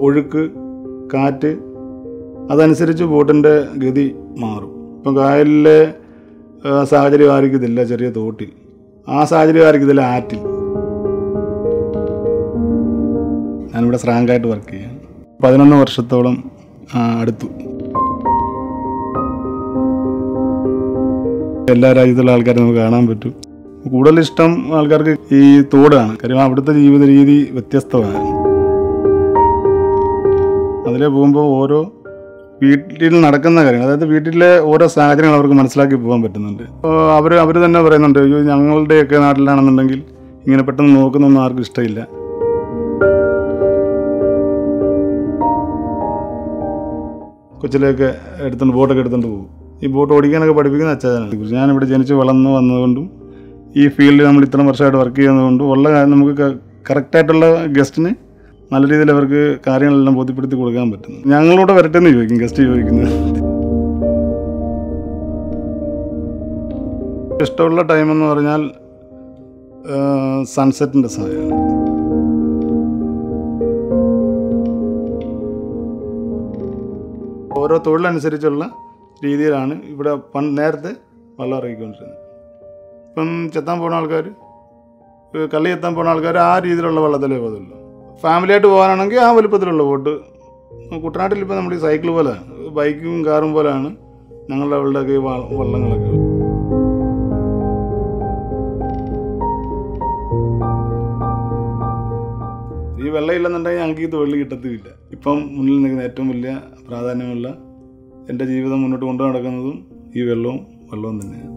ഒഴുക്ക്, കാറ്റ്, അതനുസരിച്ച് ബോട്ടിൻ്റെ ഗതി മാറും. ഇപ്പം കായലിലെ സാഹചര്യം ആയിരിക്കത്തില്ല ചെറിയ തോട്ടിൽ, ആ സാഹചര്യം ആയിരിക്കത്തില്ല ആറ്റിൽ. ഞാനിവിടെ സ്രാങ്കായിട്ട് വർക്ക് ചെയ്യാം. 11 വർഷത്തോളം അടുത്തു. എല്ലാ രാജ്യത്തുള്ള ആൾക്കാരെ നമുക്ക് കാണാൻ പറ്റും. കൂടുതൽ ഇഷ്ടം ആൾക്കാർക്ക് ഈ തോടാണ്. കാര്യം അവിടുത്തെ ജീവിത രീതി വ്യത്യസ്തമാണ്. അതിലെ പോകുമ്പോൾ ഓരോ വീട്ടിൽ നടക്കുന്ന കാര്യങ്ങൾ, അതായത് വീട്ടിലെ ഓരോ സാഹചര്യങ്ങൾ അവർക്ക് മനസ്സിലാക്കി പോകാൻ പറ്റുന്നുണ്ട്. അപ്പോൾ അവർ തന്നെ പറയുന്നുണ്ട്, ഞങ്ങളുടെയൊക്കെ നാട്ടിലാണെന്നുണ്ടെങ്കിൽ ഇങ്ങനെ പെട്ടെന്ന് നോക്കുന്നൊന്നും ആർക്കും ഇഷ്ടമില്ല. കൊച്ചിലേക്ക് ബോട്ടൊക്കെ എടുത്തുകൊണ്ട് പോകും. ഈ ബോട്ട് ഓടിക്കാനൊക്കെ പഠിപ്പിക്കുന്ന അച്ഛനാണ്. ഞാനിവിടെ ജനിച്ച് വളർന്ന് വന്നതുകൊണ്ടും ഈ ഫീൽഡിൽ നമ്മൾ ഇത്ര വർഷമായിട്ട് വർക്ക് ചെയ്യുന്നതുകൊണ്ടും ഉള്ള നമുക്ക് കറക്റ്റായിട്ടുള്ള ഗസ്റ്റിന് നല്ല രീതിയിൽ അവർക്ക് കാര്യങ്ങളെല്ലാം ബോധ്യപ്പെടുത്തി കൊടുക്കാൻ പറ്റുന്നു. ഞങ്ങളോട് വരട്ടെന്ന് ചോദിക്കും ഗസ്റ്റ് ചോദിക്കുന്നത്. ഇഷ്ടമുള്ള ടൈമെന്ന് പറഞ്ഞാൽ സൺസെറ്റിൻ്റെ സമയമാണ്. ഓരോ തൊഴിലനുസരിച്ചുള്ള രീതിയിലാണ് ഇവിടെ നേരത്തെ വള്ളം ഇറക്കിക്കൊണ്ടിരുന്നത്. ഇപ്പം ചെത്താൻ പോകുന്ന ആൾക്കാർ, കള്ളി എത്താൻ പോകുന്ന ആൾക്കാർ ആ രീതിയിലുള്ള വള്ളത്തിലേ പോകുള്ളൂ. ഫാമിലിയായിട്ട് പോകാനാണെങ്കിൽ ആ വലുപ്പത്തിലുള്ള ബോട്ട്. കുട്ടനാട്ടിൽ ഇപ്പോൾ നമ്മൾ ഈ സൈക്കിൾ പോലെ, ബൈക്കും കാറും പോലെയാണ് ഞങ്ങളുടെ അവിടെയൊക്കെ ഈ വള്ളങ്ങളൊക്കെ. ഈ വെള്ളം ഇല്ലെന്നുണ്ടെങ്കിൽ ഞങ്ങൾക്ക് ഈ തൊഴിൽ കിട്ടത്തുമില്ല. ഇപ്പം മുന്നിൽ നിൽക്കുന്ന ഏറ്റവും വലിയ പ്രാധാന്യമുള്ള എൻ്റെ ജീവിതം മുന്നോട്ട് കൊണ്ടു നടക്കുന്നതും ഈ വെള്ളവും തന്നെയാണ്.